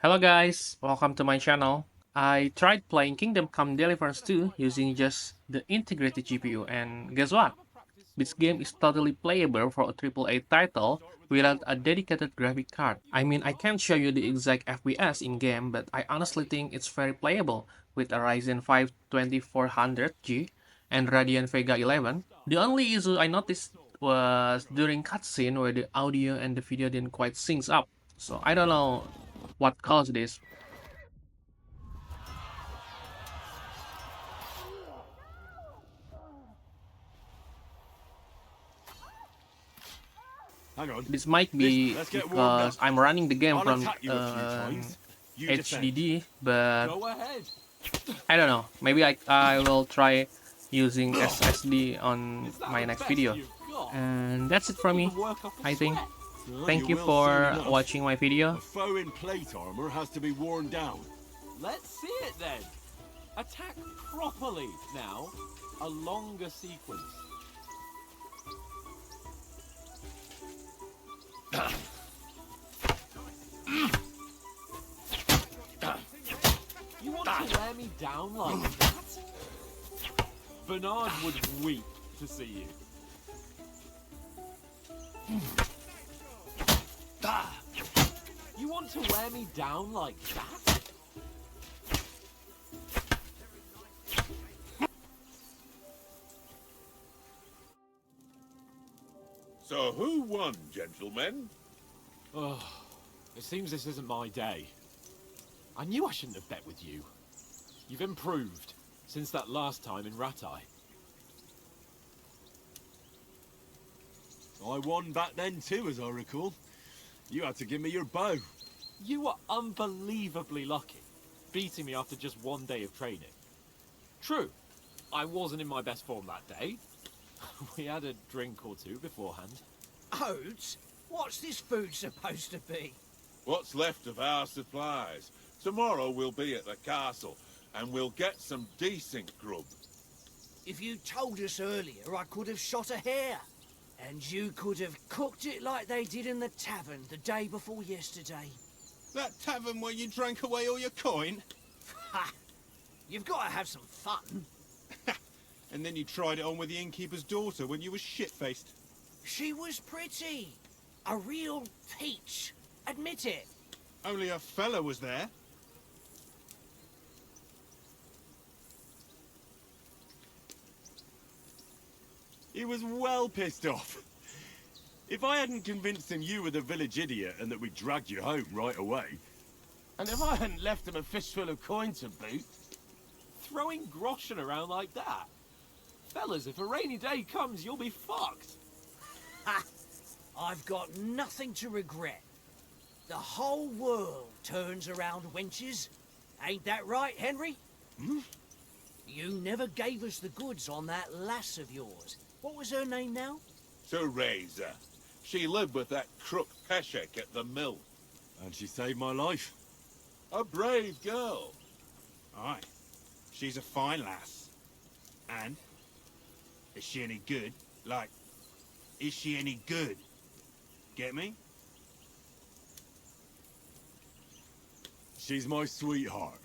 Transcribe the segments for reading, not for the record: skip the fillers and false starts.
Hello guys, welcome to my channel. I tried playing Kingdom Come Deliverance 2 using just the integrated GPU, and guess what? This game is totally playable for a AAA title without a dedicated graphic card. I mean, I can't show you the exact FPS in-game, but I honestly think it's very playable with a Ryzen 5 2400G and Radeon Vega 11. The only issue I noticed was during cutscene where the audio and the video didn't quite sync up. So I don't know what caused this. Hang on. This might Listen, be let's get warmed up. because I'm running the game I'll from attack you a few times. You defend. HDD, but Go ahead. I don't know. Maybe I will try using SSD on Is that my the next best video. you've got? And that's it from Doesn't me, even work off the I think. sweat. Thank you will for soon enough. watching my video. A foe in plate armor has to be worn down. Let's see it then. Attack properly now. A longer sequence. You want to wear me down like that? Bernard would weep to see you. You want to wear me down like that? So who won, gentlemen? Oh, it seems this isn't my day. I knew I shouldn't have bet with you. You've improved since that last time in Ratai. I won back then too, as I recall. You had to give me your bow. You were unbelievably lucky, beating me after just one day of training. True, I wasn't in my best form that day. We had a drink or two beforehand. Oats? What's this food supposed to be? What's left of our supplies? Tomorrow we'll be at the castle, and we'll get some decent grub. If you told us earlier, I could have shot a hare. And you could have cooked it like they did in the tavern the day before yesterday. That tavern where you drank away all your coin? Ha! You've got to have some fun. And then you tried it on with the innkeeper's daughter when you were shit-faced. She was pretty. A real peach. Admit it. Only a fella was there. He was well pissed off. If I hadn't convinced him you were the village idiot and that we dragged you home right away. And if I hadn't left him a fistful of coin to boot. Throwing groschen around like that? Fellas, if a rainy day comes, you'll be fucked. Ha! I've got nothing to regret. The whole world turns around wenches. Ain't that right, Henry? Hmm? You never gave us the goods on that lass of yours. What was her name now? Teresa. She lived with that crook Peshek at the mill. And she saved my life. A brave girl. Aye. She's a fine lass. And? Is she any good? Like, is she any good? Get me? She's my sweetheart.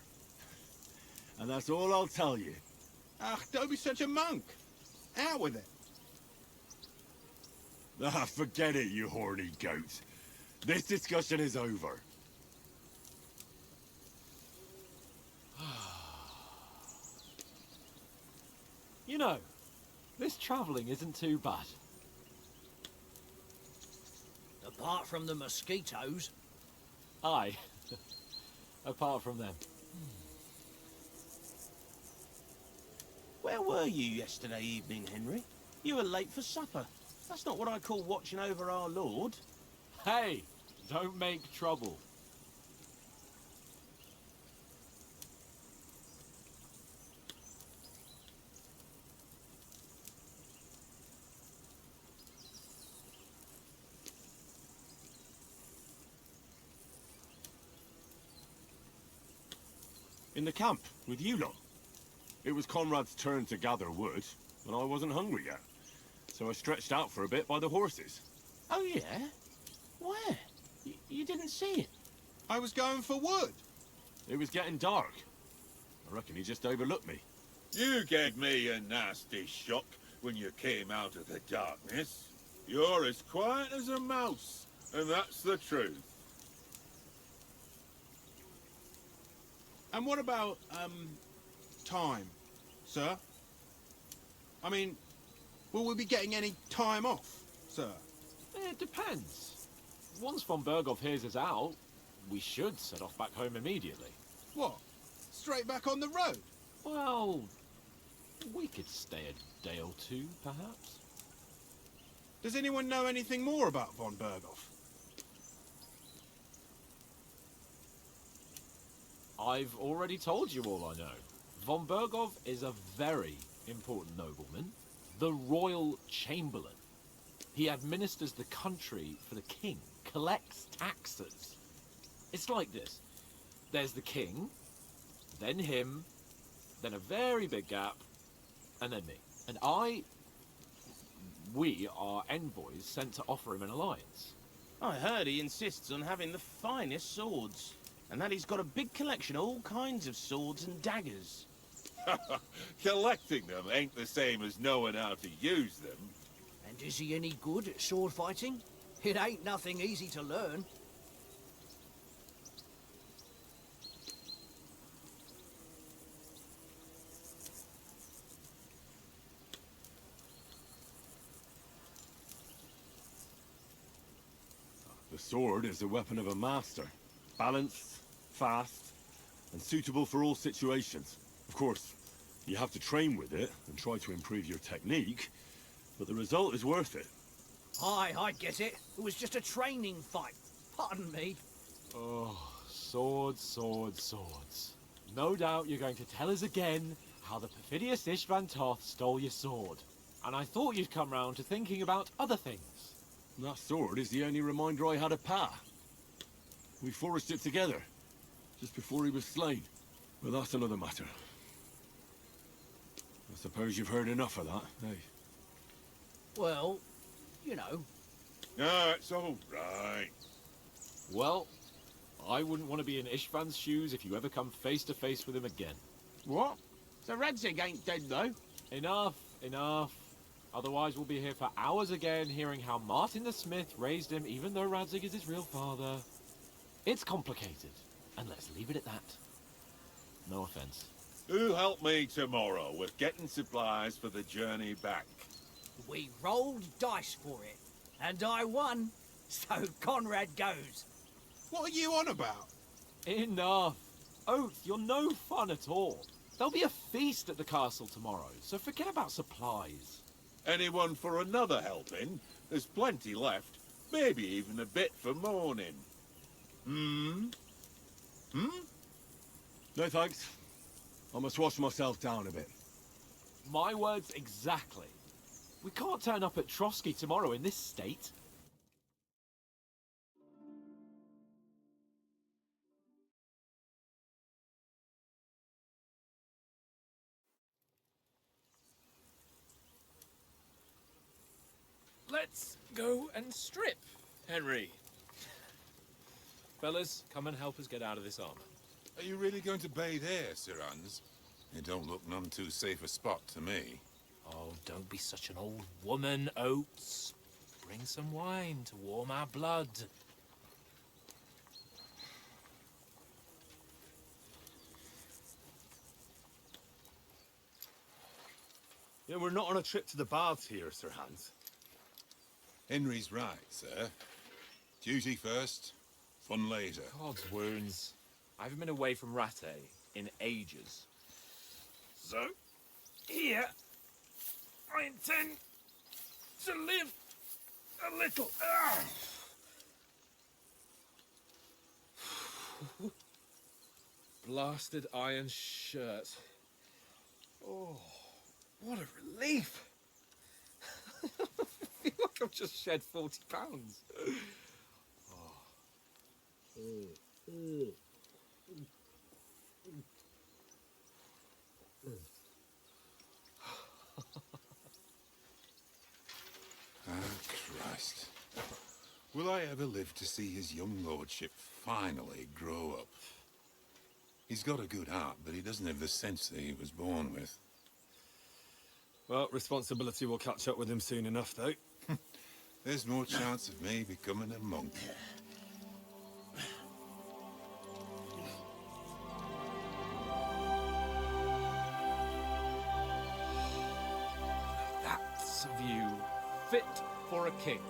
And that's all I'll tell you. Ach, don't be such a monk. Out with it. Ah, forget it, you horny goat. This discussion is over. You know, this travelling isn't too bad. Apart from the mosquitoes. Aye. Apart from them. Where were you yesterday evening, Henry? You were late for supper. That's not what I call watching over our Lord. Hey, don't make trouble. In the camp, with you lot. It was Conrad's turn to gather wood, and I wasn't hungry yet. So I stretched out for a bit by the horses. Oh, yeah? Where? You didn't see it? I was going for wood. It was getting dark. I reckon he just overlooked me. You gave me a nasty shock when you came out of the darkness. You're as quiet as a mouse, and that's the truth. And what about, time, sir? I mean, will we be getting any time off, sir? It depends. Once von Berghoff hears us out, we should set off back home immediately. What? Straight back on the road? Well, we could stay a day or two, perhaps. Does anyone know anything more about von Berghoff? I've already told you all I know. Von Berghoff is a very important nobleman, the Royal Chamberlain. He administers the country for the king, collects taxes. It's like this. There's the king, then him, then a very big gap, and then me. And we are envoys sent to offer him an alliance. I heard he insists on having the finest swords, and that he's got a big collection of all kinds of swords and daggers. Collecting them ain't the same as knowing how to use them. And is he any good at sword fighting? It ain't nothing easy to learn. The sword is the weapon of a master. Balanced, fast, and suitable for all situations. Of course, you have to train with it and try to improve your technique, but the result is worth it. Aye, I get it. It was just a training fight. Pardon me. Oh, swords, swords, swords. No doubt you're going to tell us again how the perfidious Istvan Toth stole your sword. And I thought you'd come round to thinking about other things. That sword is the only reminder I had of Pa. We forged it together, just before he was slain. But that's another matter. I suppose you've heard enough of that, eh? Well, you know. No, it's all right. Well, I wouldn't want to be in Istvan's shoes if you ever come face to face with him again. What? So Radzig ain't dead, though? Enough, enough. Otherwise we'll be here for hours again hearing how Martin the Smith raised him even though Radzig is his real father. It's complicated, and let's leave it at that. No offense. Who'll help me tomorrow with getting supplies for the journey back? We rolled dice for it, and I won, so Conrad goes. What are you on about? Enough. Oath, you're no fun at all. There'll be a feast at the castle tomorrow, so forget about supplies. Anyone for another helping? There's plenty left. Maybe even a bit for morning. No thanks. I must wash myself down a bit. My words exactly. We can't turn up at Trotsky tomorrow in this state. Let's go and strip, Henry. Fellas, come and help us get out of this armor. Are you really going to bathe here, Sir Hans? It don't look none too safe a spot to me. Oh, don't be such an old woman, Oates. Bring some wine to warm our blood. Yeah, we're not on a trip to the baths here, Sir Hans. Henry's right, sir. Duty first, fun later. God's wounds. I haven't been away from Ratte in ages. So, here, I intend to live a little. Blasted iron shirt. Oh, what a relief. I feel like I've just shed 40 pounds. Ah, Christ. Will I ever live to see his young lordship finally grow up? He's got a good heart, but he doesn't have the sense that he was born with. Well, responsibility will catch up with him soon enough, though. There's more chance of me becoming a monk. That's a view fit for a king.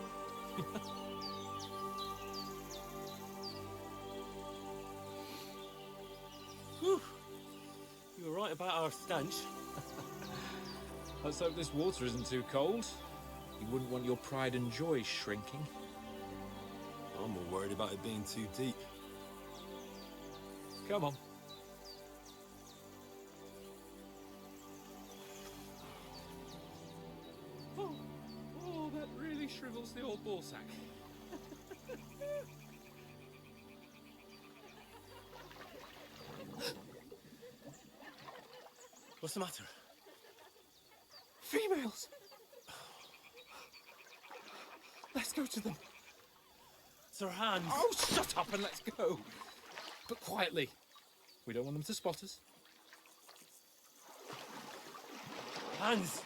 Whew. You were right about our stench. Let's hope this water isn't too cold. You wouldn't want your pride and joy shrinking. I'm more worried about it being too deep. Come on. Oh, that really shrivels the old ball sack. What's the matter? Females! Let's go to them. Sir Hans! Oh, shut up and let's go. But quietly. We don't want them to spot us. Hans!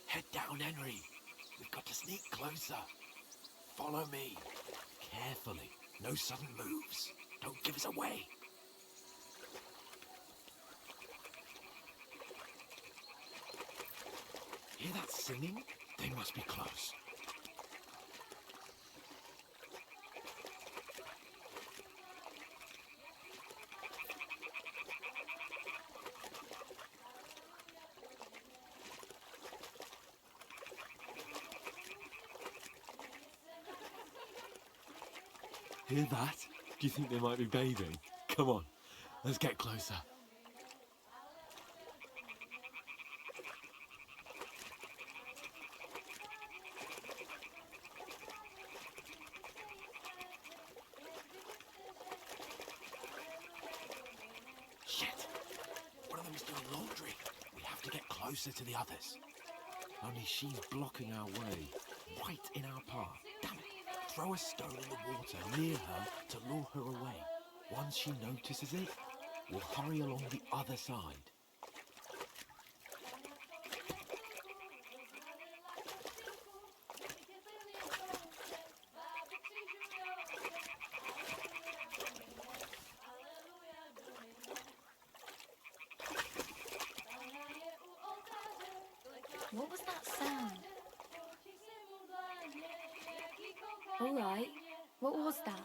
Head down, Henry. We've got to sneak closer. Follow me. Carefully. No sudden moves. Don't give us away. Hear that singing? They must be close. Hear that? Do you think they might be bathing? Come on, let's get closer. Shit! One of them is doing laundry. We have to get closer to the others. Only she's blocking our way, right in our path. Damn it! Throw a stone in the water near her to lure her away. Once she notices it, we'll hurry along the other side. What was that sound? All right. What was that?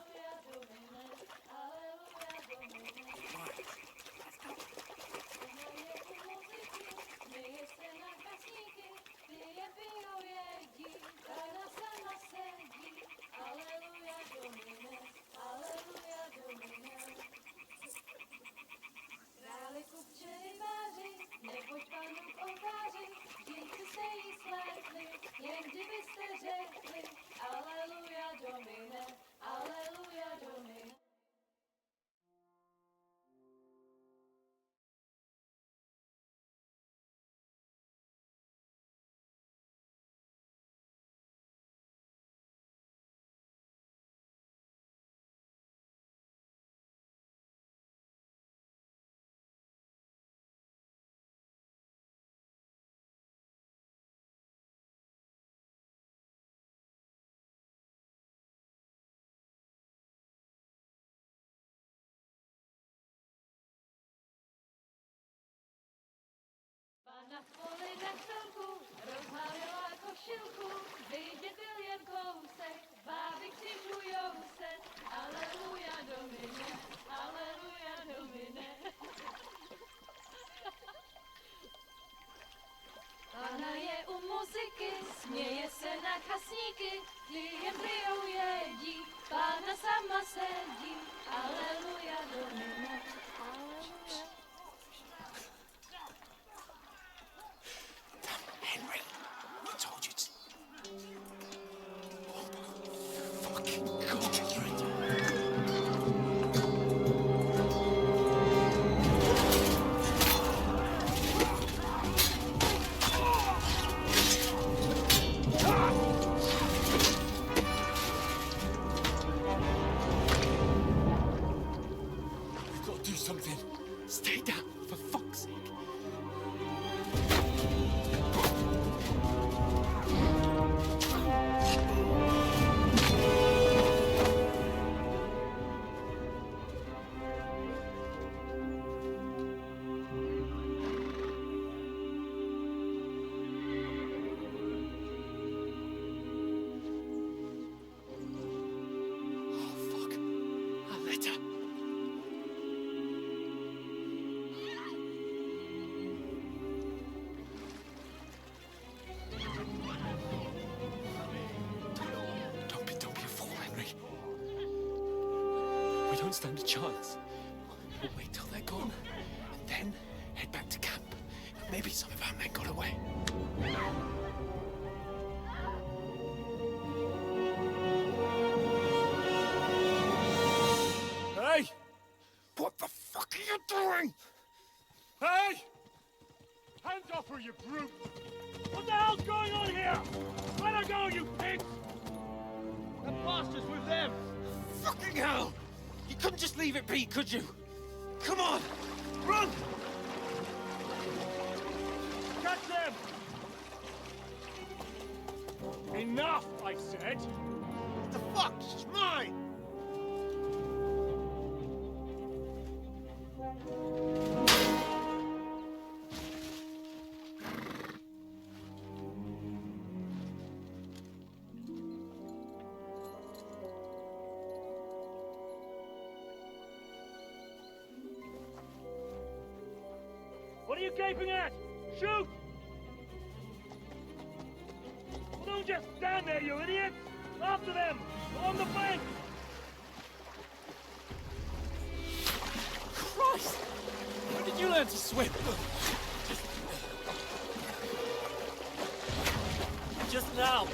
Na poli na chvilku rozhalila košilku, vydětil jen kousek, báby křižujou se, aleluja Domine, aleluja Domine. Pana je u muziky, směje se na chasníky, ty jen pijou jedí, Pána sama sedí, aleluja Domine, aleluja. We don't stand a chance. We'll wait till they're gone, and then head back to camp. Maybe some of our men got away. Hey! What the fuck are you doing? Hey! Hands off her, you brute! What the hell's going on here? Let her go, you pigs! The bastards with them! Fucking hell! You couldn't just leave it be, could you? Come on! Run! Catch them! Enough, I said! What the fuck? She's mine! What are you gaping at? Shoot! Well, don't just stand there, you idiots! After them! On the bank! Christ! When did you learn to swim? Just now!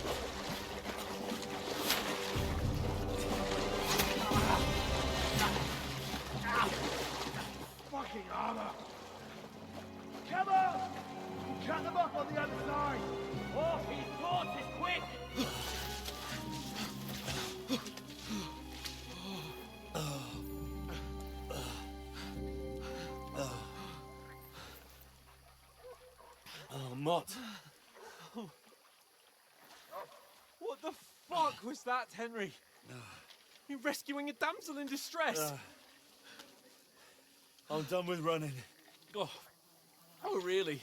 Fucking armor! Come on! Cut them up on the other side! Off his horses, quick! Oh, Mott. What the fuck was that, Henry? You're rescuing a damsel in distress. I'm done with running. Oh, really?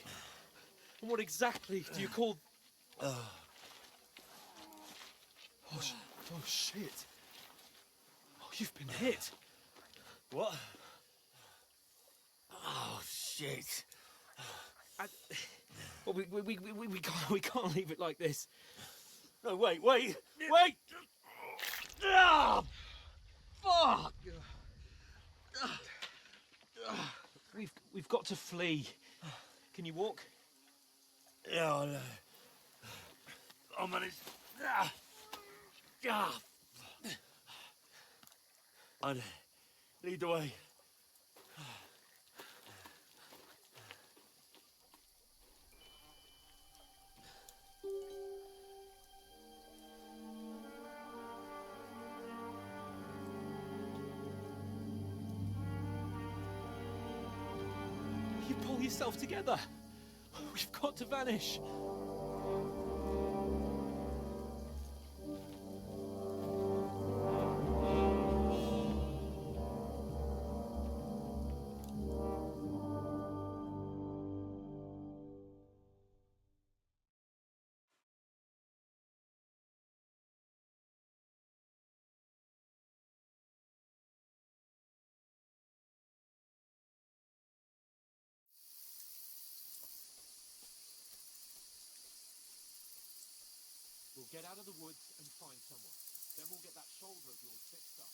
And what exactly do you call... Oh, shit. Oh, you've been hit. What? Oh, shit. Well, we can't leave it like this. No, wait! Wait! Ah, fuck! We've got to flee. Can you walk? Yeah, I know. I'll manage. I'd lead the way. You pull yourself together. We've got to vanish. We'll get out of the woods and find someone. Then we'll get that shoulder of yours fixed up.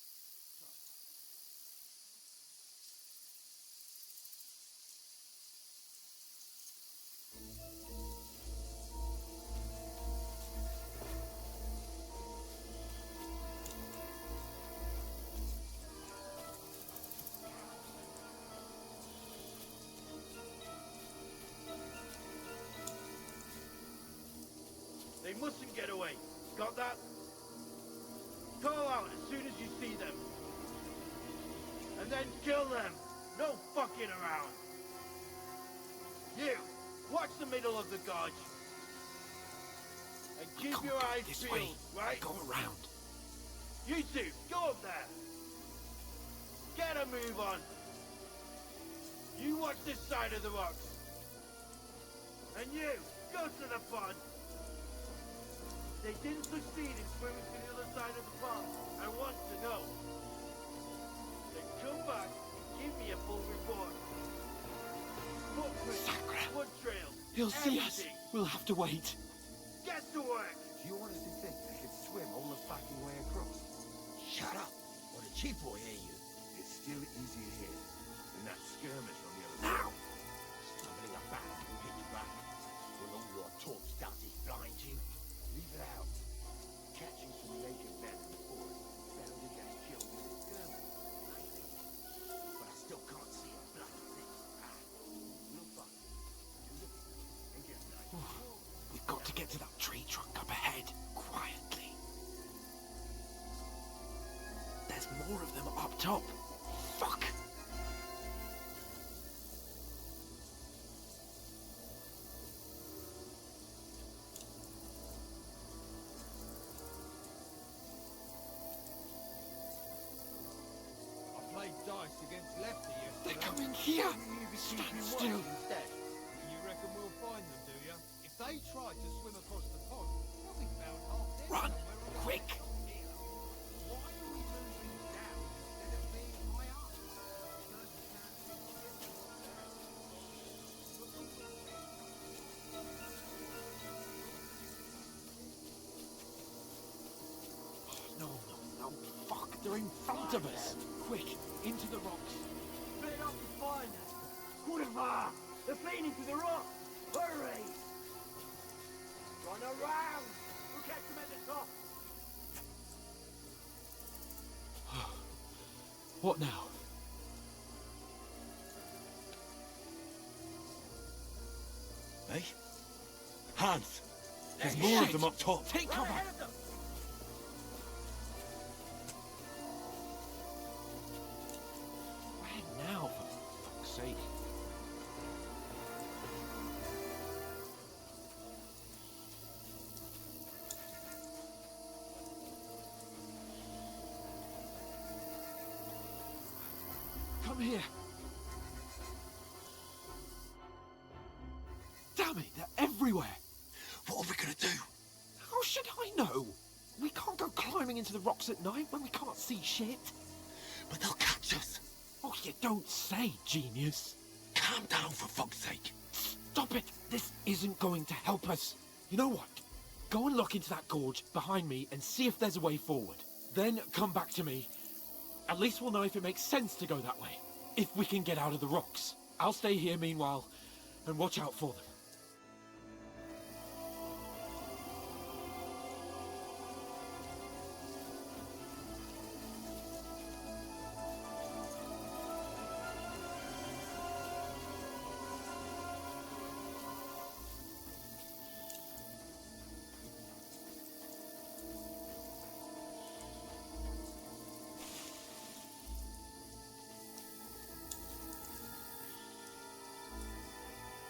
They mustn't get away. Got that? Call out as soon as you see them. And then kill them. No fucking around. You, watch the middle of the gorge. And keep your eyes peeled, right? Go around. You two, go up there. Get a move on. You watch this side of the rocks. And you, go to the pond. They didn't succeed in swimming to the other side of the pond. I want to know. Then come back and give me a full report. Footprints, blood trails, He'll see us. everything. We'll have to wait. Get to work. Do you honestly think they could swim all the fucking way across? Shut up, or the chief will hear you. still easier here than that skirmish on the other side. Stumbling about in the pitch black when all your torch does is blind you. Leave it out. Catching some naked men in the forest, bound to get killed with a skirmish, maybe. But I still can't see a bloody thing. We'll find it. And get nice. We've got to get to that tree trunk up ahead, quietly. There's more of them up top. Fuck! I played dice against Lefty yesterday. They're coming here! Stand still! You reckon we'll find them, do you? If they try to swim across the pond, they'll be found half dead Run! somewhere around. Quick! Why are we moving down instead of being high up? No, no, no, fuck! They're in front of us! Quick, into the rocks! Split up and find them. Kurva! They're feeding into the rock! Hurry! Run around! We'll catch them at the top! What now? Hey? Hans! There's more of them up top! Take cover! Ahead of them! Where now, for fuck's sake? Come here. Damn it, they're everywhere. What are we gonna do? How should I know? We can't go climbing into the rocks at night when we can't see shit. But they'll catch us! Oh, you don't say, genius. Calm down, for fuck's sake! Stop it! This isn't going to help us. You know what? Go and look into that gorge behind me and see if there's a way forward. Then come back to me. At least we'll know if it makes sense to go that way. If we can get out of the rocks. I'll stay here meanwhile and watch out for them.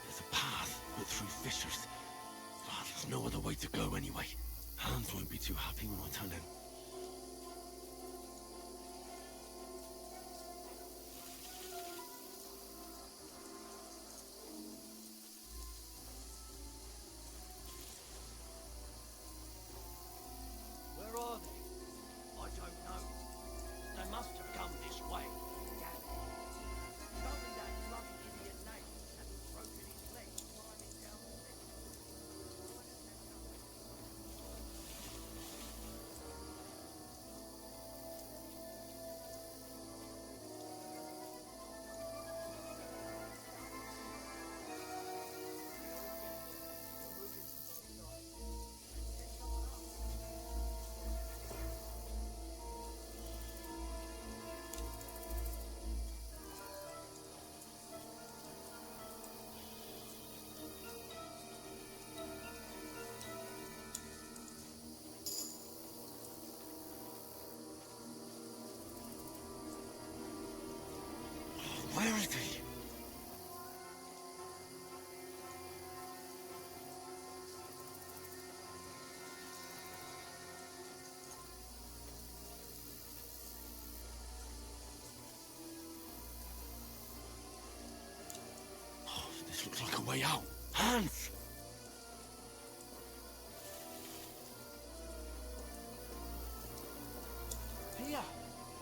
There's a path, but through fissures. Oh, there's no other way to go anyway. Hans won't be too happy when I turn in. Where are they? I don't know. They must have come this way. Damn it. Probably that bloody idiot Nate hasn't broken his leg climbing down the ledge. Where is he? Oh, this looks like a way out. Hans! Here!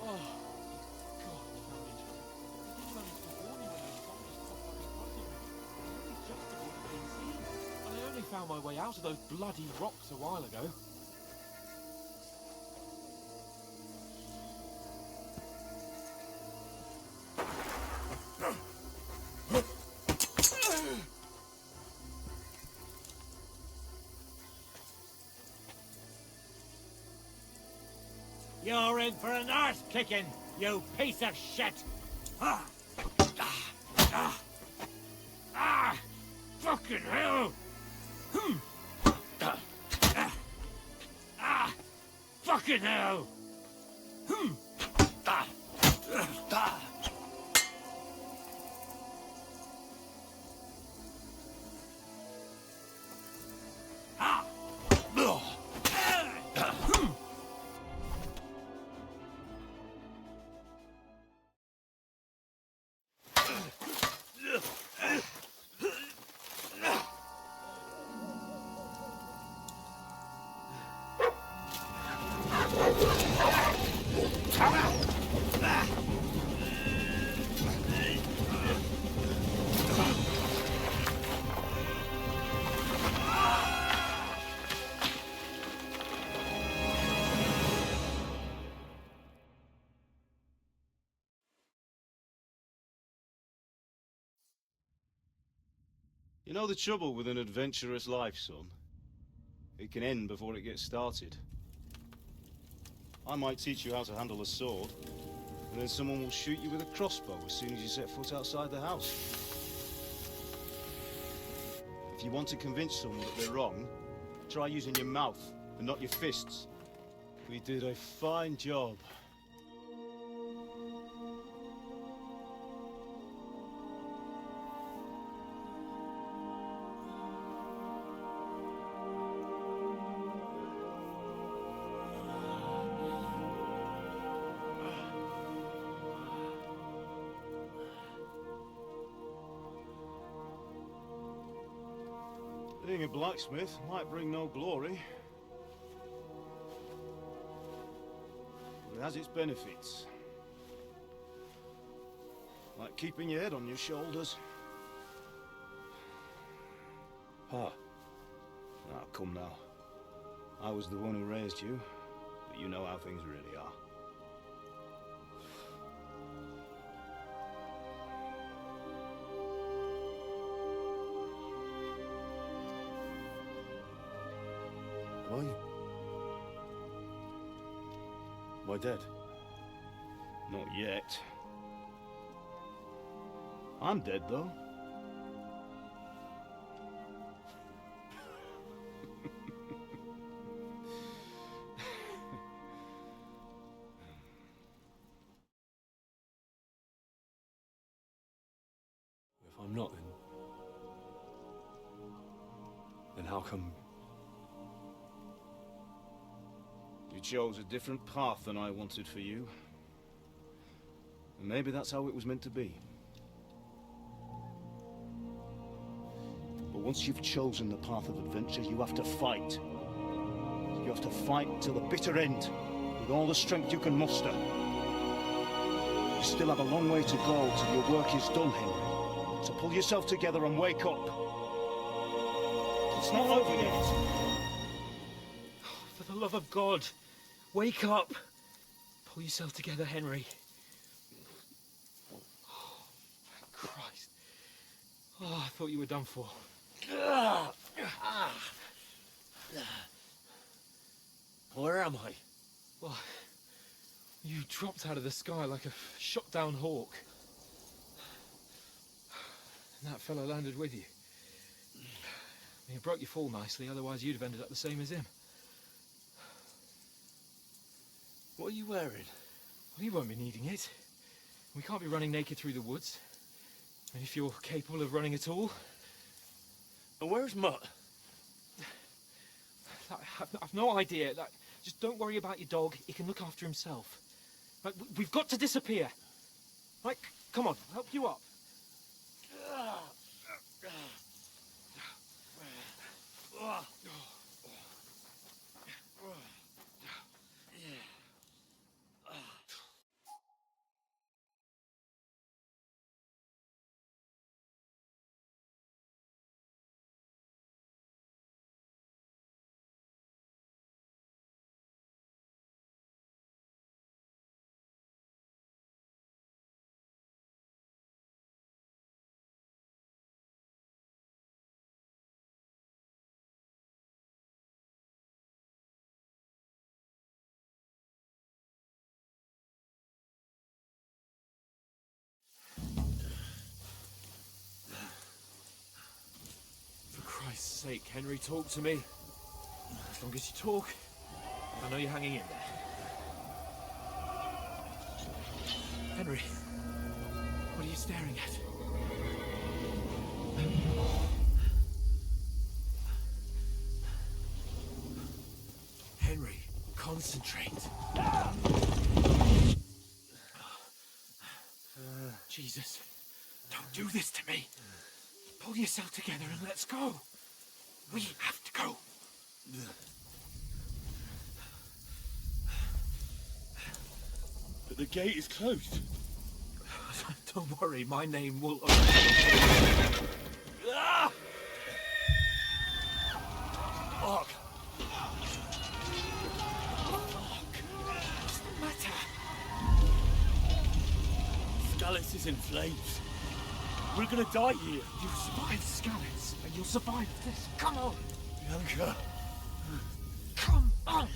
Oh, God, damage. I didn't manage to warn you when those zombies popped up in front of me. I only just avoided being seen. And I only found my way out of those bloody rocks a while ago. You're in for an arse kicking, you piece of shit! Ah! Fucking hell! Fucking hell! You know the trouble with an adventurous life, son? It can end before it gets started. I might teach you how to handle a sword, and then someone will shoot you with a crossbow as soon as you set foot outside the house. If you want to convince someone that they're wrong, try using your mouth and not your fists. We did a fine job. Being a blacksmith might bring no glory, but it has its benefits. Like keeping your head on your shoulders. Pa. Ah, come now. I was the one who raised you, but you know how things really are. Why? Why dead? Not yet. I'm dead, though. If I'm not, then how come? You chose a different path than I wanted for you. And maybe that's how it was meant to be. But once you've chosen the path of adventure, you have to fight. You have to fight till the bitter end, with all the strength you can muster. You still have a long way to go till your work is done, Henry. So pull yourself together and wake up. It's not over yet. For the love of God, wake up! Pull yourself together, Henry. Oh, thank Christ. Oh, I thought you were done for. Where am I? Well, you dropped out of the sky like a shot-down hawk. And that fellow landed with you. He broke your fall nicely, otherwise you'd have ended up the same as him. What are you wearing? Well, you won't be needing it. We can't be running naked through the woods. And if you're capable of running at all... And where's Mutt? I've no idea. Just don't worry about your dog. He can look after himself. We've got to disappear. Come on, I'll help you up. sake, Henry, talk to me. As long as you talk, I know you're hanging in there. Henry, what are you staring at? Henry, concentrate. Jesus, don't do this to me. Pull yourself together and let's go. We have to go. But the gate is closed. Don't worry, my name will... Ah! Fuck. What's the matter? Scallis is in flames. We're gonna die here. You'll survive Scallis, and you'll survive this. Come on. Bianca. Come on.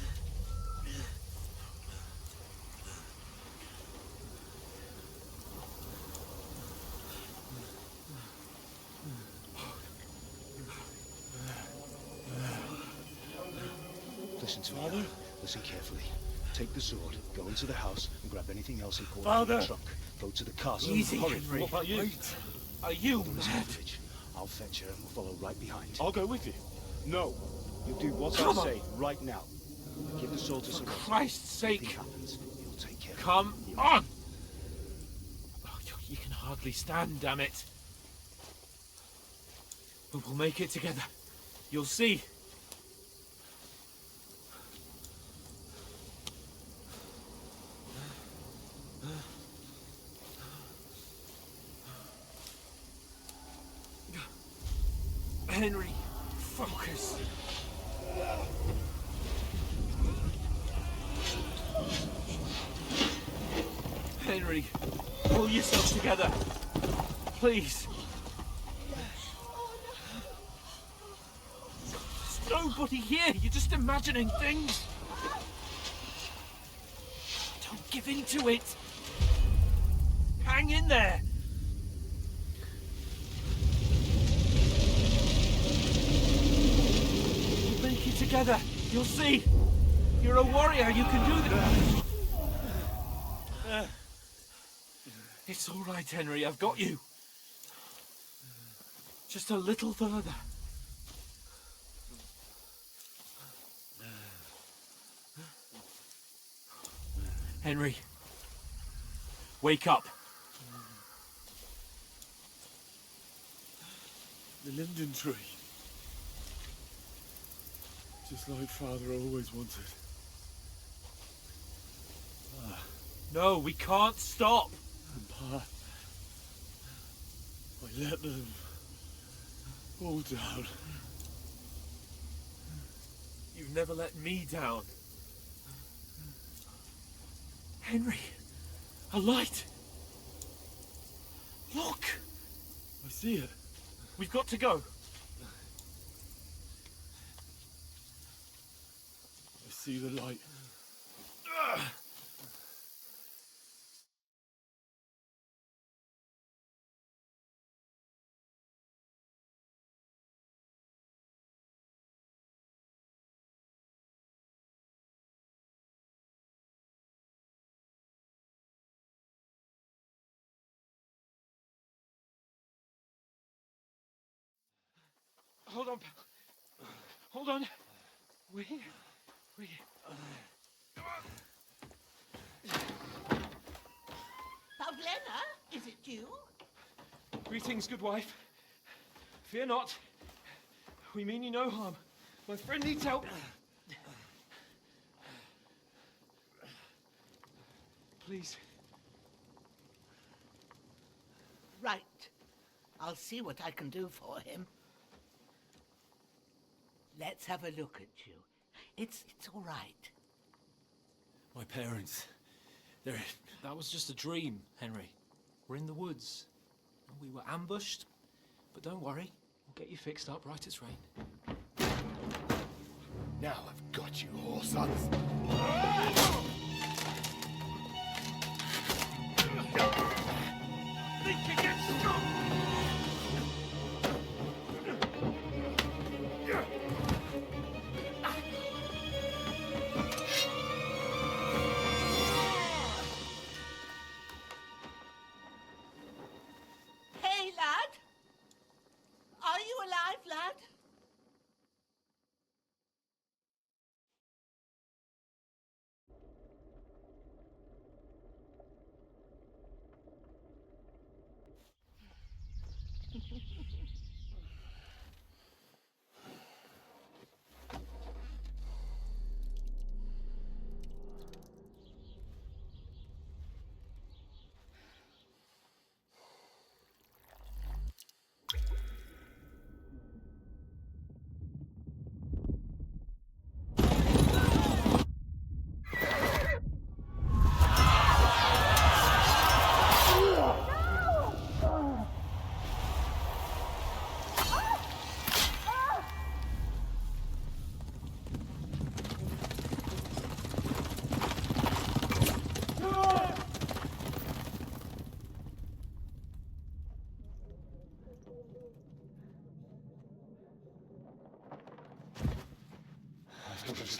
Listen to me. Listen carefully. Take the sword, go into the house, and grab anything else important Father! in the trunk. Go to the castle. Easy, Hurry. Henry. What about you? Wait. Are you mad? I'll fetch her and we'll follow right behind. I'll go with you. No. You do what Come I on. say right now. Give the sword to For someone. Christ's sake. Anything happens, you'll take care. Come on. Oh, you can hardly stand, damn it. But we'll make it together. You'll see. Henry, focus. Henry, pull yourself together. Please. There's nobody here. You're just imagining things. Don't give in to it. Hang in there. We'll make it together. You'll see. You're a warrior. You can do this. It's all right, Henry. I've got you. Just a little further. Henry, wake up. The linden tree. Just like Father always wanted. No, we can't stop. And Pa, I let them all down. You've never let me down. Henry, a light. Look. I see it. We've got to go. I see the light. Hold on. Hold on. We. Pavlena, is it you? Greetings, good wife. Fear not. We mean you no harm. My friend needs help. Please. Right. I'll see what I can do for him. Let's have a look at you. It's all right. My parents. That was just a dream, Henry. We're in the woods. We were ambushed. But don't worry. We'll get you fixed up right as rain. Now I've got you, whoresons. Think you get strong!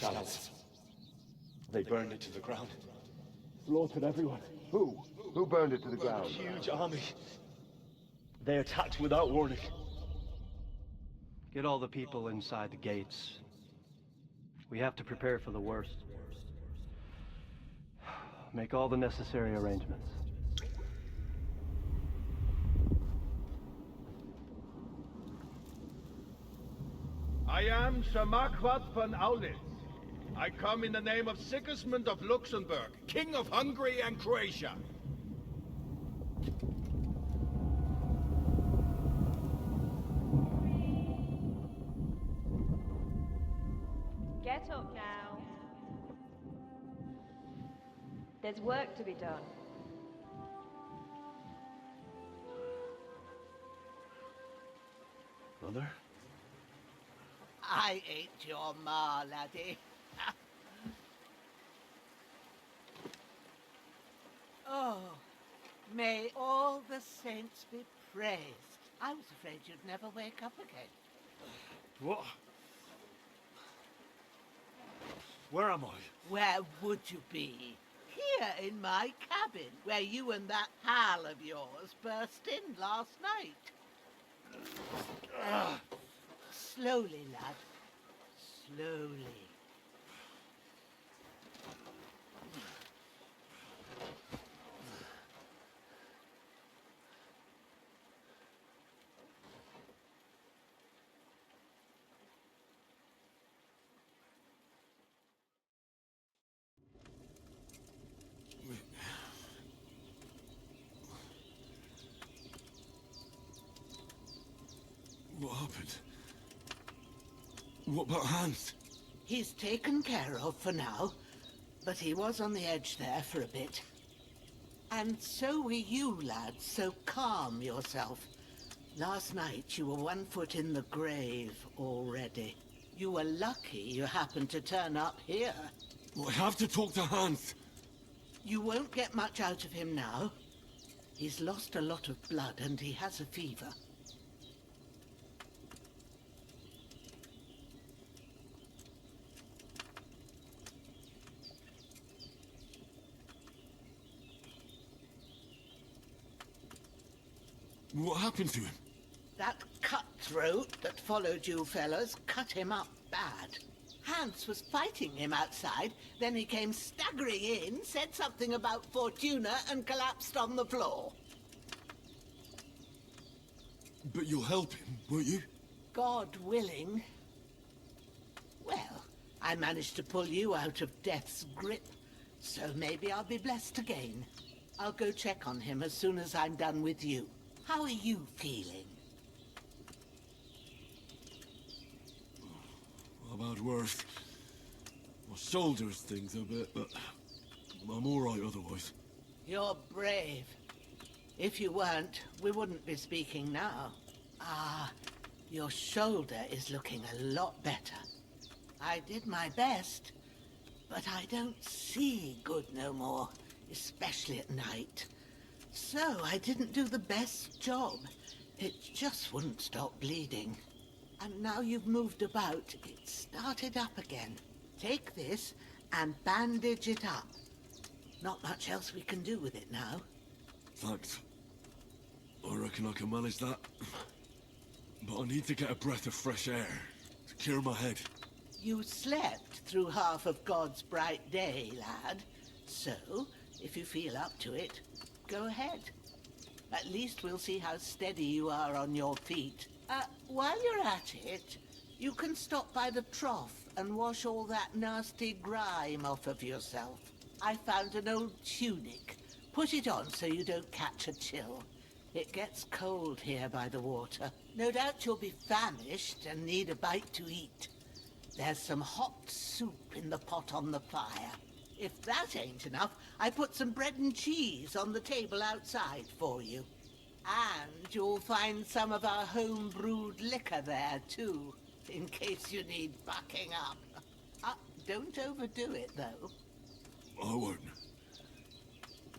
fellas. They burned it to the ground. Slaughtered everyone. Who? Who burned it to the ground? Huge army. They attacked without warning. Get all the people inside the gates. We have to prepare for the worst. Make all the necessary arrangements. I am Shamakwat von Aulitz. I come in the name of Sigismund of Luxembourg, King of Hungary and Croatia. Get up now. There's work to be done. Mother? I ain't your ma, laddie. Oh, may all the saints be praised. I was afraid you'd never wake up again. What? Where am I? Where would you be? Here in my cabin, where you and that pal of yours burst in last night. Slowly, lad. Slowly. What happened? What about Hans? He's taken care of for now, but he was on the edge there for a bit. And so were you, lad, so calm yourself. Last night you were 1 foot in the grave already. You were lucky you happened to turn up here. Well, I have to talk to Hans. You won't get much out of him now. He's lost a lot of blood and he has a fever. What happened to him? That cutthroat that followed you fellas cut him up bad. Hans was fighting him outside, then he came staggering in, said something about Fortuna and collapsed on the floor. But you'll help him, won't you? God willing. Well, I managed to pull you out of death's grip, so maybe I'll be blessed again. I'll go check on him as soon as I'm done with you. How are you feeling? I've had worse. My shoulders things a bit, but I'm all right otherwise. You're brave. If you weren't, we wouldn't be speaking now. Ah, your shoulder is looking a lot better. I did my best, but I don't see good no more, especially at night. So I didn't do the best job. It just wouldn't stop bleeding. And now you've moved about, it started up again. Take this and bandage it up. Not much else we can do with it now. Thanks. I reckon I can manage that. But I need to get a breath of fresh air to clear my head. You slept through half of God's bright day, lad. So, if you feel up to it, go ahead. At least we'll see how steady you are on your feet. While you're at it, you can stop by the trough and wash all that nasty grime off of yourself. I found an old tunic. Put it on so you don't catch a chill. It gets cold here by the water. No doubt you'll be famished and need a bite to eat. There's some hot soup in the pot on the fire. If that ain't enough, I put some bread and cheese on the table outside for you. And you'll find some of our home-brewed liquor there, too, in case you need bucking up. Don't overdo it, though. I won't.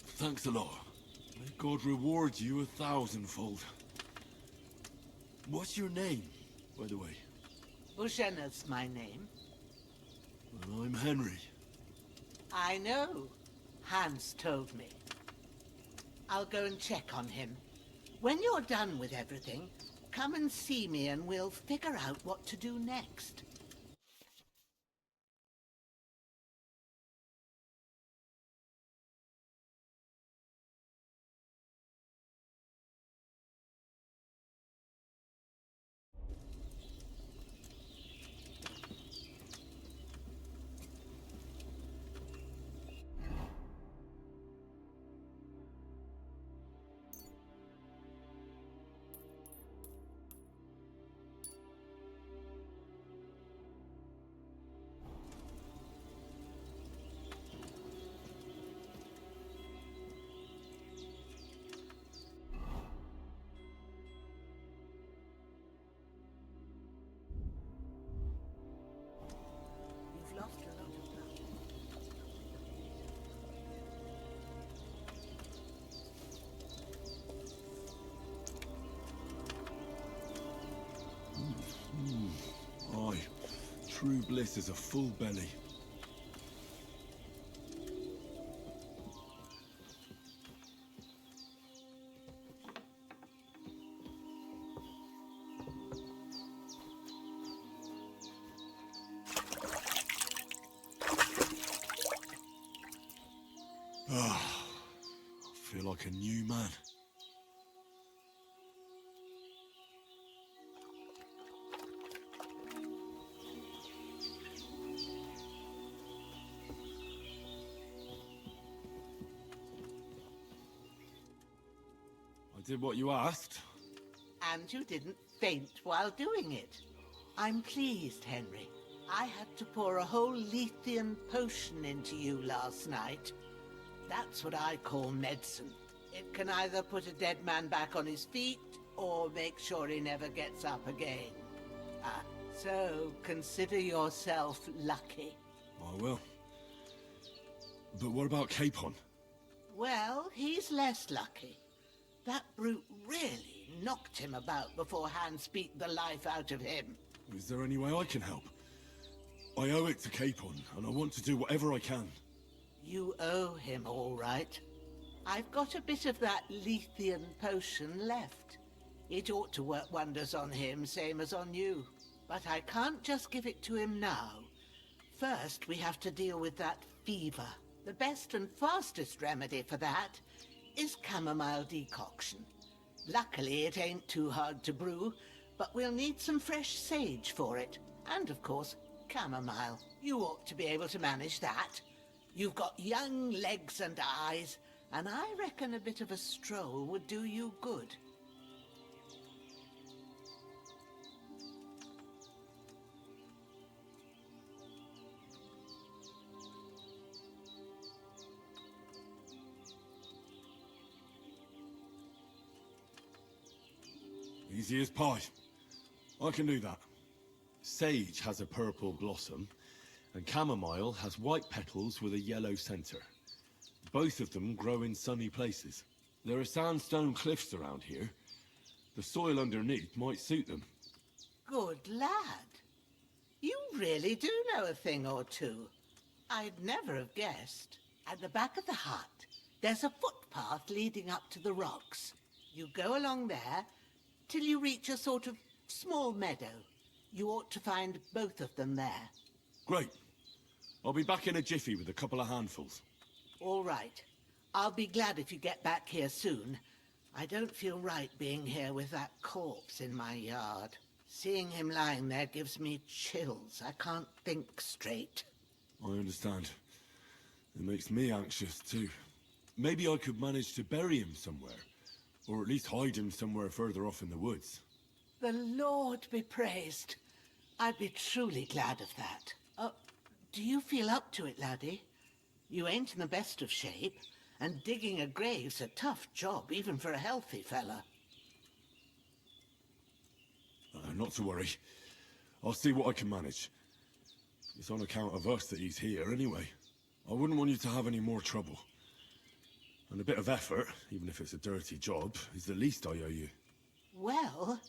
Thanks a lot. May God reward you 1,000-fold. What's your name, by the way? Ushena's my name. And I'm Henry. I know. Hans told me. I'll go and check on him. When you're done with everything, come and see me and we'll figure out what to do next. You've lost a lot of blood. Aye, true bliss is a full belly. I feel like a new man. I did what you asked. And you didn't faint while doing it. I'm pleased, Henry. I had to pour a whole Lethean potion into you last night. That's what I call medicine. It can either put a dead man back on his feet, or make sure he never gets up again. So consider yourself lucky. I will. But what about Capon? Well, he's less lucky. That brute really knocked him about before Hans beat the life out of him. Is there any way I can help? I owe it to Capon, and I want to do whatever I can. You owe him, all right. I've got a bit of that Lethean potion left. It ought to work wonders on him, same as on you. But I can't just give it to him now. First, we have to deal with that fever. The best and fastest remedy for that is chamomile decoction. Luckily, it ain't too hard to brew, but we'll need some fresh sage for it. And, of course, chamomile. You ought to be able to manage that. You've got young legs and eyes, and I reckon a bit of a stroll would do you good. Easy as pie. I can do that. Sage has a purple blossom, and chamomile has white petals with a yellow center. Both of them grow in sunny places. There are sandstone cliffs around here. The soil underneath might suit them. Good lad. You really do know a thing or two. I'd never have guessed. At the back of the hut, there's a footpath leading up to the rocks. You go along there till you reach a sort of small meadow. You ought to find both of them there. Great. I'll be back in a jiffy with a couple of handfuls. All right. I'll be glad if you get back here soon. I don't feel right being here with that corpse in my yard. Seeing him lying there gives me chills. I can't think straight. I understand. It makes me anxious too. Maybe I could manage to bury him somewhere. Or at least hide him somewhere further off in the woods. The Lord be praised. I'd be truly glad of that. Do you feel up to it, laddie? You ain't in the best of shape, and digging a grave's a tough job, even for a healthy fella. Not to worry. I'll see what I can manage. It's on account of us that he's here anyway. I wouldn't want you to have any more trouble. And a bit of effort, even if it's a dirty job, is the least I owe you. Well,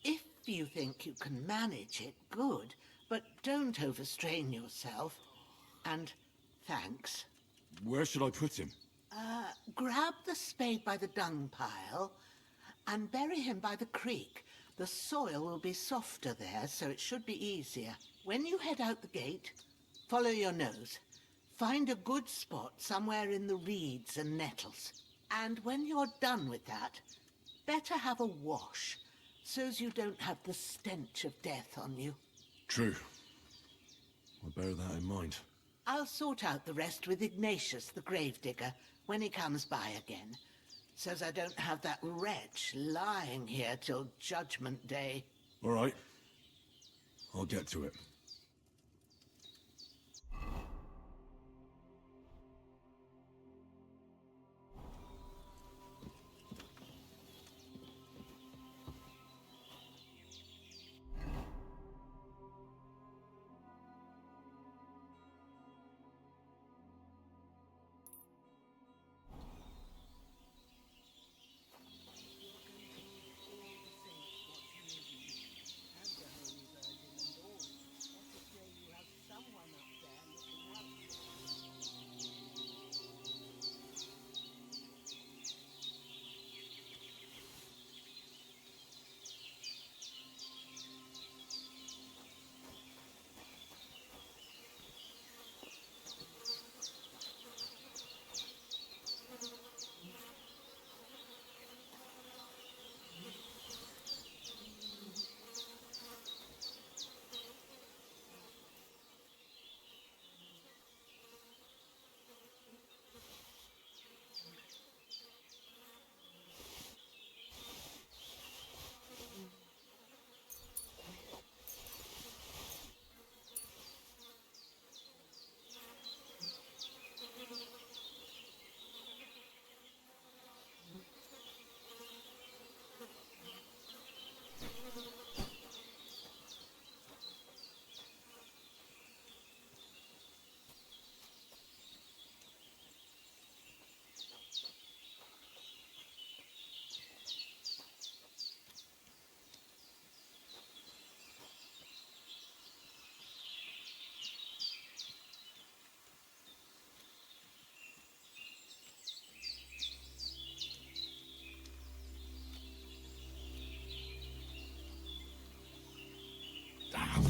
if you think you can manage it, good. but don't overstrain yourself. And thanks. Where should I put him? Grab the spade by the dung pile and bury him by the creek. The soil will be softer there, so it should be easier. When you head out the gate, follow your nose. Find a good spot somewhere in the reeds and nettles. And when you're done with that, better have a wash, so's you don't have the stench of death on you. True. I'll bear that in mind. I'll sort out the rest with Ignatius, the gravedigger, when he comes by again, so's I don't have that wretch lying here till Judgment Day. All right. I'll get to it.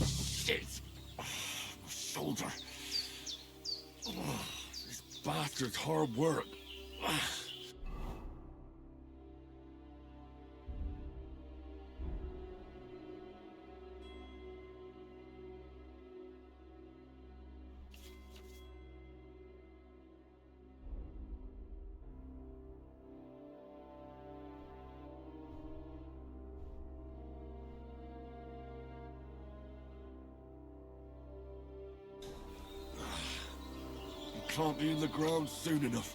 Shit! Oh, my shoulder. Oh, this bastard's hard work. Can't be in the ground soon enough.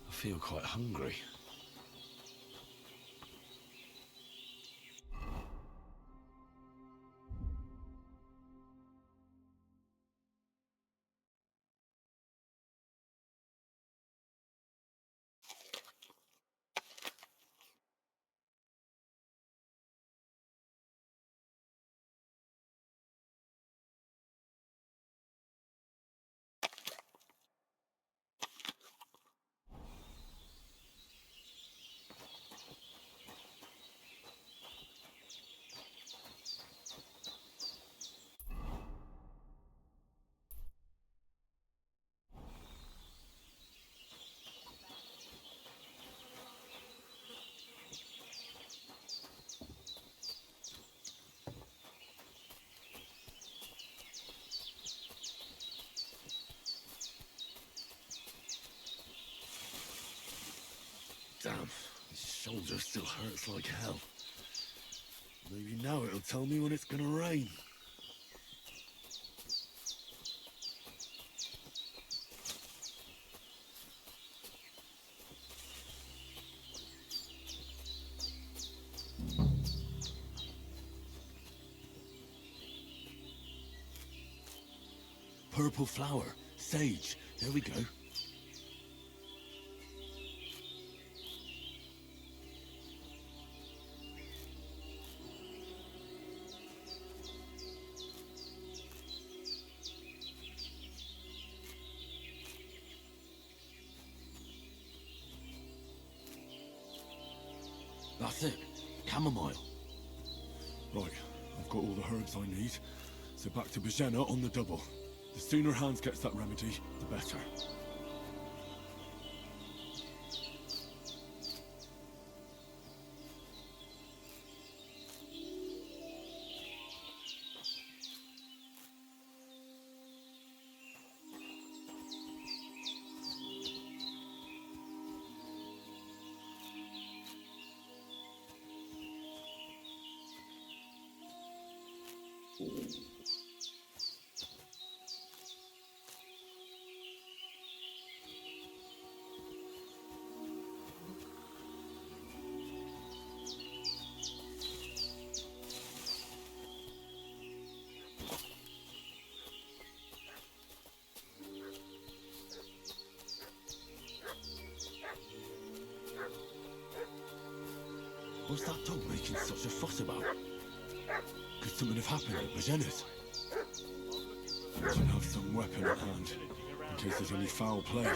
I feel quite hungry. Damn, his shoulder still hurts like hell. Maybe now it'll tell me when it's gonna rain. Purple flower, sage, there we go. That's it, chamomile. Right, I've got all the herbs I need, so back to Bajena on the double. The sooner Hans gets that remedy, the better. What's that dog making such a fuss about? Could something have happened at Bajena's? You should have some weapon at hand, in case there's any foul play. Two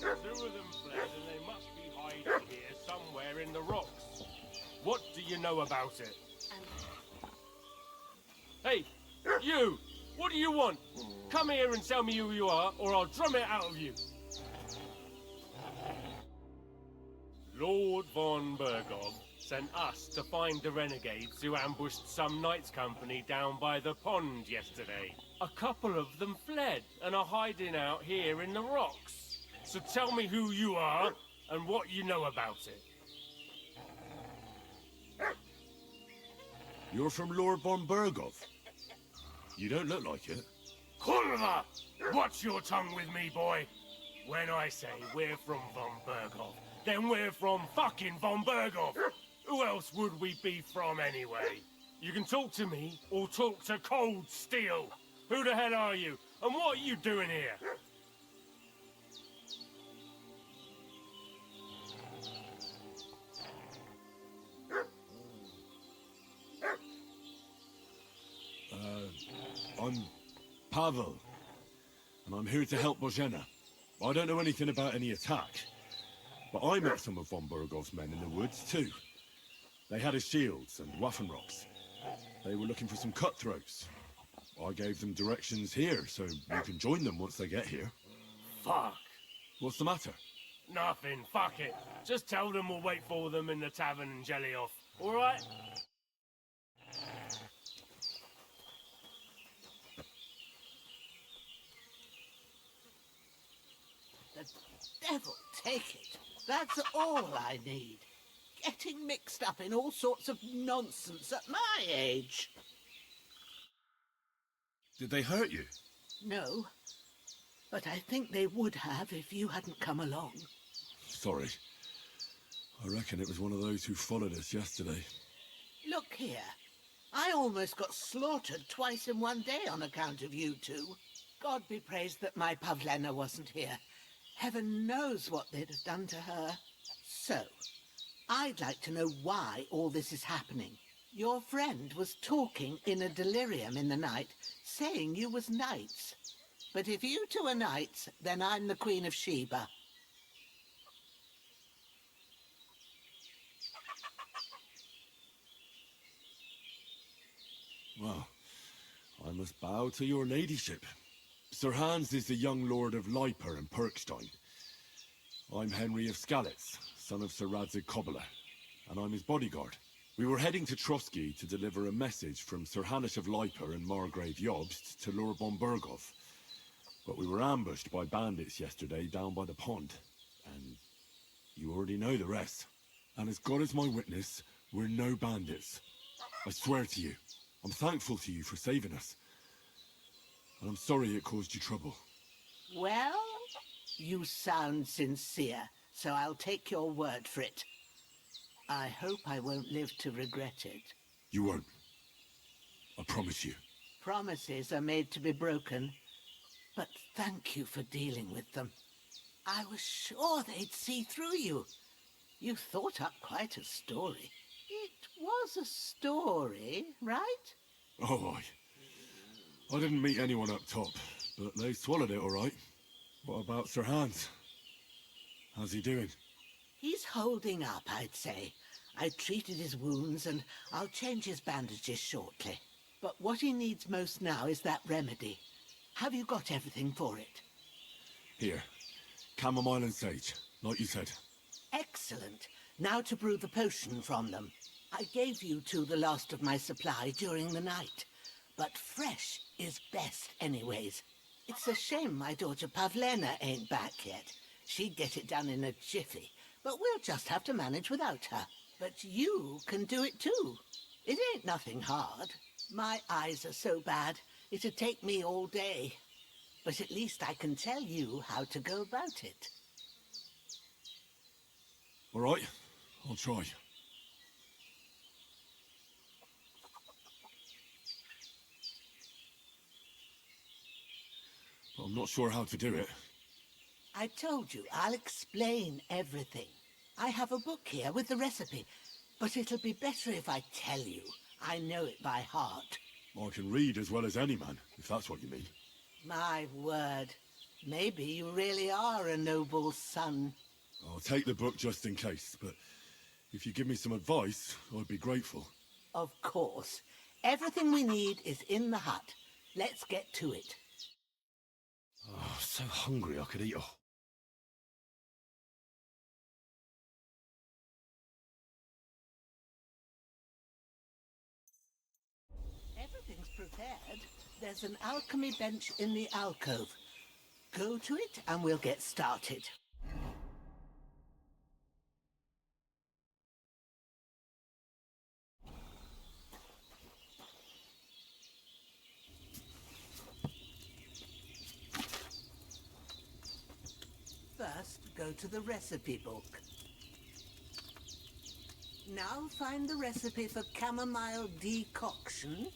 of them fled and they must be hiding here somewhere in the rocks. What do you know about it? Hey, you! What do you want? Come here and tell me who you are, or I'll drum it out of you. Lord von Bergov sent us to find the renegades who ambushed some knights company down by the pond yesterday. A couple of them fled and are hiding out here in the rocks. So tell me who you are and what you know about it. You're from Lord von Bergov. You don't look like it. Kurva! Watch your tongue with me, boy. When I say we're from von Bergov, then we're from fucking von Bergov. Who else would we be from anyway? You can talk to me or talk to cold steel. Who the hell are you? And what are you doing here? I'm Pavel, and I'm here to help Bojena. I don't know anything about any attack, but I met some of von Bergov's men in the woods too. They had his shields and Waffenrocks. They were looking for some cutthroats. I gave them directions here, so you can join them once they get here. Fuck. What's the matter? Nothing, fuck it. Just tell them we'll wait for them in the tavern in Jelly-Off, alright? The devil take it. That's all I need. Getting mixed up in all sorts of nonsense at my age. Did they hurt you? No, but I think they would have if you hadn't come along. Sorry. I reckon it was one of those who followed us yesterday. Look here. I almost got slaughtered twice in one day on account of you two. God be praised that my Pavlena wasn't here. Heaven knows what they'd have done to her. So, I'd like to know why all this is happening. Your friend was talking in a delirium in the night, saying you was knights. But if you two are knights, then I'm the Queen of Sheba. Well, I must bow to your ladyship. Sir Hans is the young lord of Leiper and Perkstein. I'm Henry of Skalitz, son of Sir Radzig Kobyla, and I'm his bodyguard. We were heading to Trotsky to deliver a message from Sir Hanush of Leiper and Margrave Jobst to Lord von Bergov. But we were ambushed by bandits yesterday down by the pond. And you already know the rest. And as God is my witness, we're no bandits. I swear to you. I'm thankful to you for saving us. And I'm sorry it caused you trouble. Well, you sound sincere, so I'll take your word for it. I hope I won't live to regret it. You won't. I promise you. Promises are made to be broken, but thank you for dealing with them. I was sure they'd see through you. You thought up quite a story. It was a story, right? Oh, I didn't meet anyone up top, but they swallowed it all right. What about Sir Hans? How's he doing? He's holding up, I'd say. I treated his wounds and I'll change his bandages shortly. But what he needs most now is that remedy. Have you got everything for it? Here. Chamomile and sage, like you said. Excellent. Now to brew the potion from them. I gave you two the last of my supply during the night. But fresh is best anyways. It's a shame my daughter Pavlena ain't back yet. She'd get it done in a jiffy, but we'll just have to manage without her. But you can do it too. It ain't nothing hard. My eyes are so bad, it'd take me all day. But at least I can tell you how to go about it. All right, I'll try. But I'm not sure how to do it. I told you, I'll explain everything. I have a book here with the recipe, but it'll be better if I tell you. I know it by heart. I can read as well as any man, if that's what you mean. My word. Maybe you really are a noble son. I'll take the book just in case, but if you give me some advice, I'd be grateful. Of course. Everything we need is in the hut. Let's get to it. Oh, so hungry I could eat all. Everything's prepared. There's an alchemy bench in the alcove. Go to it and we'll get started. First, go to the recipe book. Now find the recipe for chamomile decoction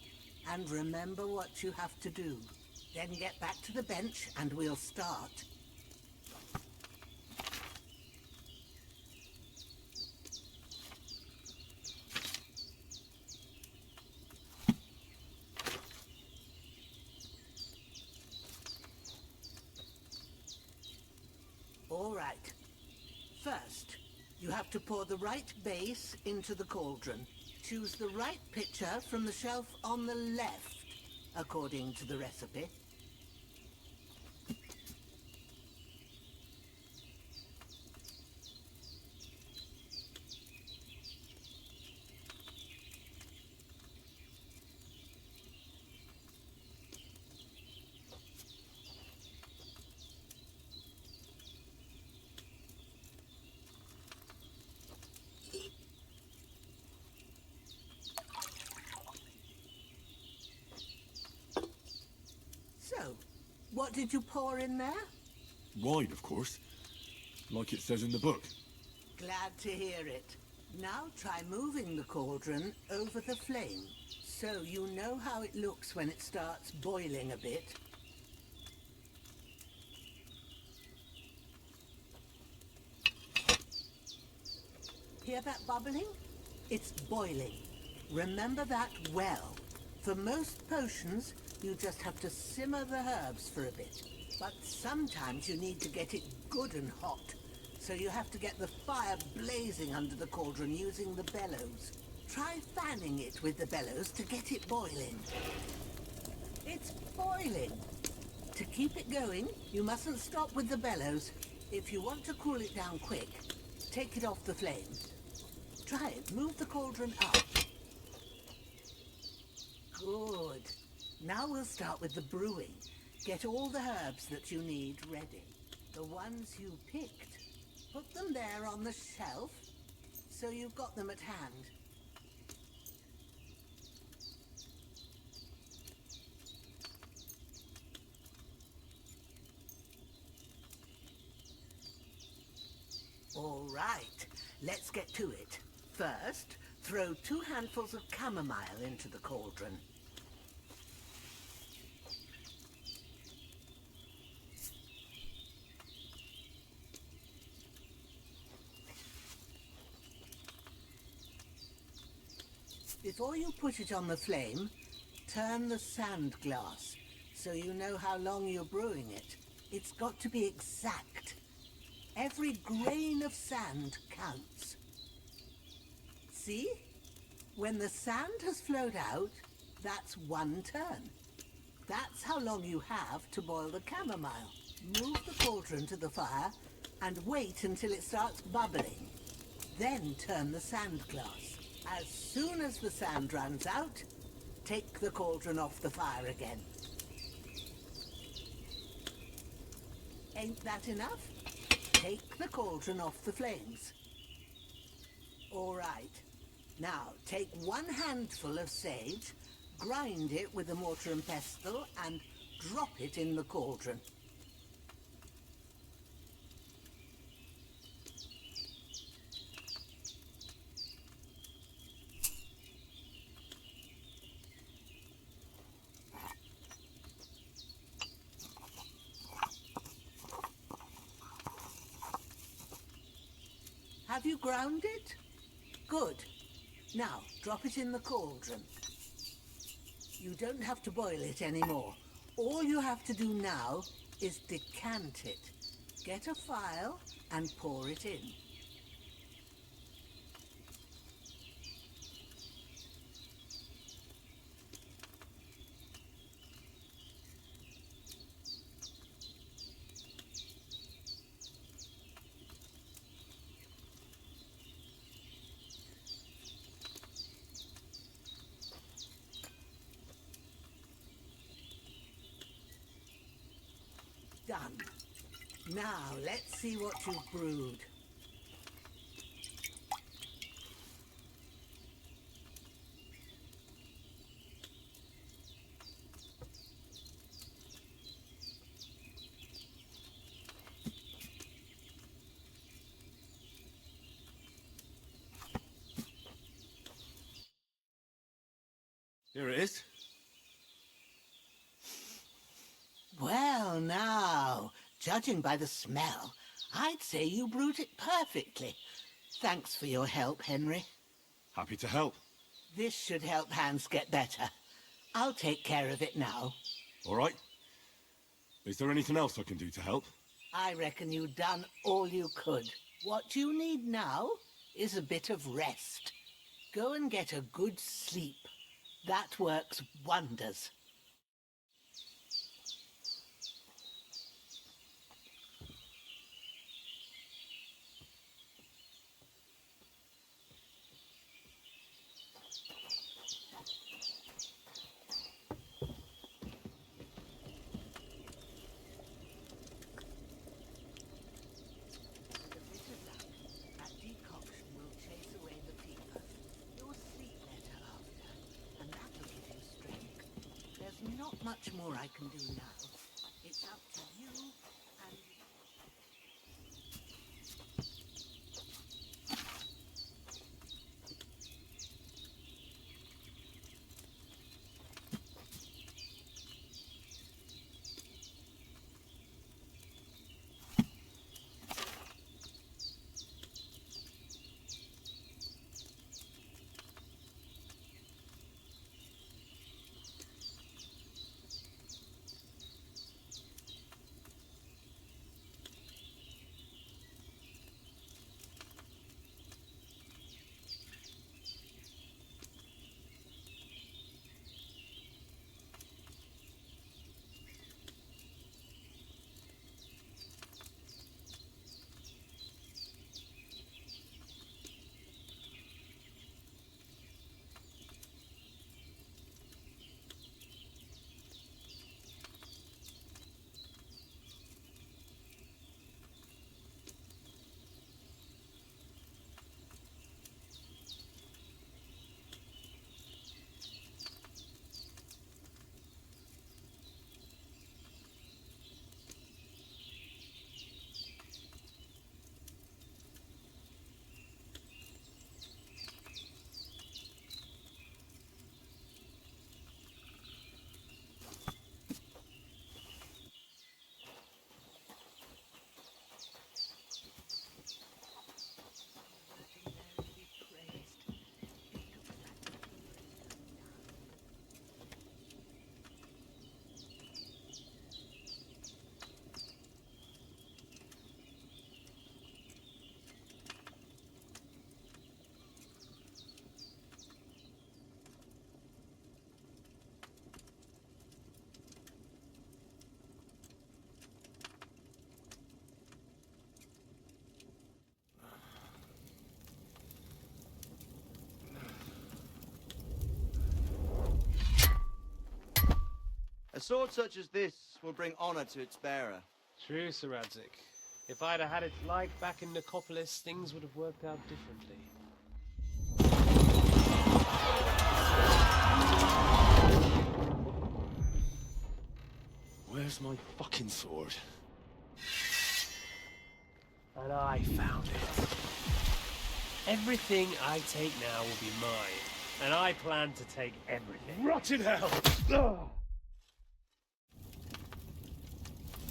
and remember what you have to do. Then get back to the bench and we'll start. All right. First, you have to pour the right base into the cauldron. Choose the right pitcher from the shelf on the left, according to the recipe. So, what did you pour in there? Wine, of course. Like it says in the book. Glad to hear it. Now try moving the cauldron over the flame, so you know how it looks when it starts boiling a bit. Hear that bubbling? It's boiling. Remember that well. For most potions, you just have to simmer the herbs for a bit. But sometimes you need to get it good and hot. So you have to get the fire blazing under the cauldron using the bellows. Try fanning it with the bellows to get it boiling. It's boiling. To keep it going, you mustn't stop with the bellows. If you want to cool it down quick, take it off the flames. Try it. Move the cauldron up. Good. Now we'll start with the brewing. Get all the herbs that you need ready. The ones you picked. Put them there on the shelf, so you've got them at hand. All right, let's get to it. First, throw 2 handfuls of chamomile into the cauldron. Before you put it on the flame, turn the sand glass so you know how long you're brewing it. It's got to be exact. Every grain of sand counts. See? When the sand has flowed out, that's 1 turn. That's how long you have to boil the chamomile. Move the cauldron to the fire and wait until it starts bubbling. Then turn the sand glass. As soon as the sand runs out, take the cauldron off the fire again. Ain't that enough? Take the cauldron off the flames. All right. Now, take 1 handful of sage, grind it with a mortar and pestle, and drop it in the cauldron. Have you ground it? Good. Now, drop it in the cauldron. You don't have to boil it anymore. All you have to do now is decant it. Get a phial and pour it in. Done. Now, let's see what you've brewed. Here it is. Well, now, judging by the smell, I'd say you brewed it perfectly. Thanks for your help, Henry. Happy to help. This should help Hans get better. I'll take care of it now. All right. Is there anything else I can do to help? I reckon you've done all you could. What you need now is a bit of rest. Go and get a good sleep. That works wonders. Not much more I can do now. It's up to you and... A sword such as this will bring honor to its bearer. True, Sir Radzik. If I'd have had its like back in Nicopolis, things would have worked out differently. Where's my fucking sword? And I found it. Everything I take now will be mine, and I plan to take everything. Rot in hell!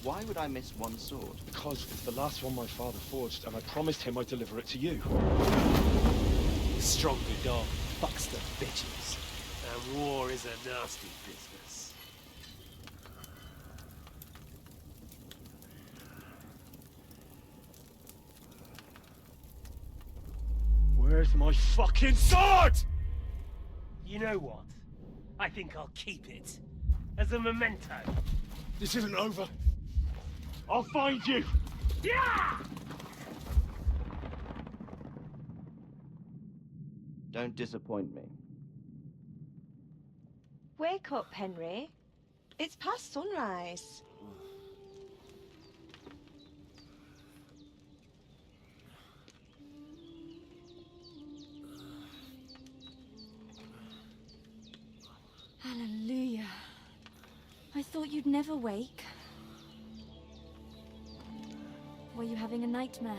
Why would I miss one sword? Because it's the last one my father forged, and I promised him I'd deliver it to you. The stronger dog fucks the bitches, and war is a nasty business. Where's my fucking sword? You know what? I think I'll keep it. As a memento. This isn't over. I'll find you! Yeah! Don't disappoint me. Wake up, Henry. It's past sunrise. Hallelujah. I thought you'd never wake. Were you having a nightmare?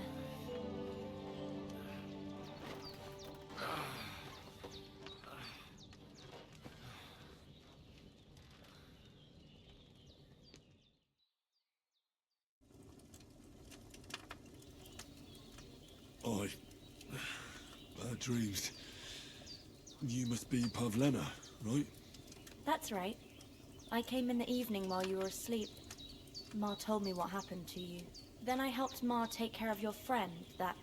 Bad dreams. You must be Pavlena, right? That's right. I came in the evening while you were asleep. Ma told me what happened to you. Then I helped Ma take care of your friend that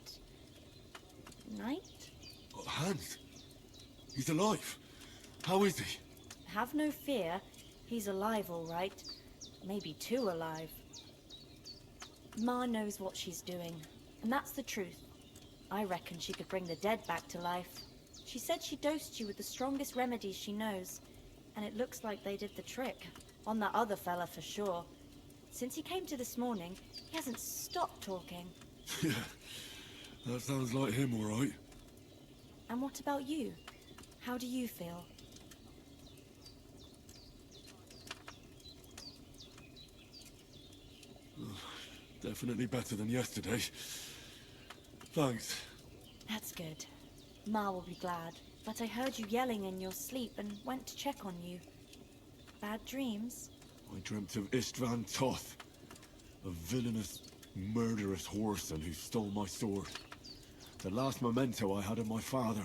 night? Oh, Hans? He's alive. How is he? Have no fear. He's alive, all right. Maybe too alive. Ma knows what she's doing, and that's the truth. I reckon she could bring the dead back to life. She said she dosed you with the strongest remedies she knows, and it looks like they did the trick. On that other fella for sure. Since he came to this morning, he hasn't stopped talking. Yeah, that sounds like him, all right. And what about you? How do you feel? Definitely better than yesterday. Thanks. That's good. Ma will be glad. But I heard you yelling in your sleep and went to check on you. Bad dreams? I dreamt of Istvan Toth, a villainous, murderous whoreson who stole my sword. The last memento I had of my father.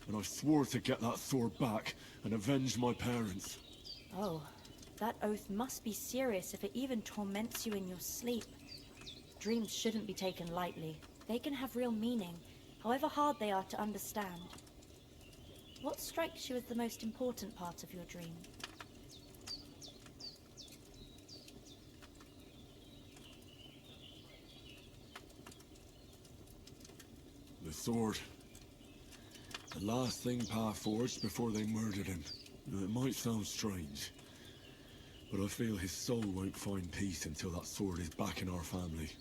And I swore to get that sword back and avenge my parents. Oh, that oath must be serious if it even torments you in your sleep. Dreams shouldn't be taken lightly. They can have real meaning, however hard they are to understand. What strikes you as the most important part of your dream? The sword. The last thing Pa forged before they murdered him. Now, it might sound strange, but I feel his soul won't find peace until that sword is back in our family.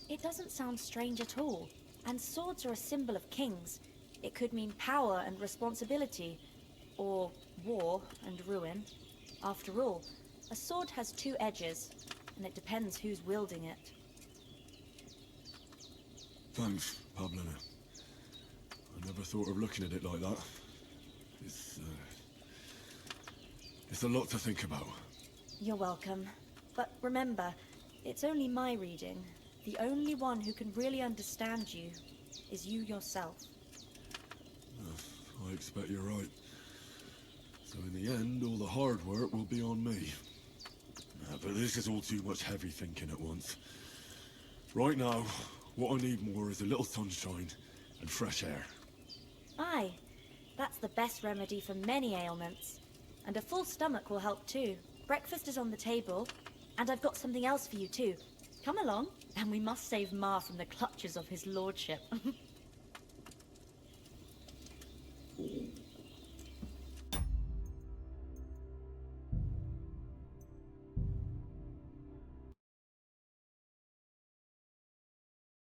It doesn't sound strange at all. And swords are a symbol of kings. It could mean power and responsibility, or war and ruin. After all, a sword has two edges, and it depends who's wielding it. Thanks, Pavlena. I never thought of looking at it like that. It's a lot to think about. You're welcome. But remember, it's only my reading. The only one who can really understand you is you yourself. I expect you're right. So in the end, all the hard work will be on me. But this is all too much heavy thinking at once. Right now, what I need more is a little sunshine and fresh air. Aye, that's the best remedy for many ailments. And a full stomach will help too. Breakfast is on the table, and I've got something else for you too. Come along, and we must save Ma from the clutches of his lordship.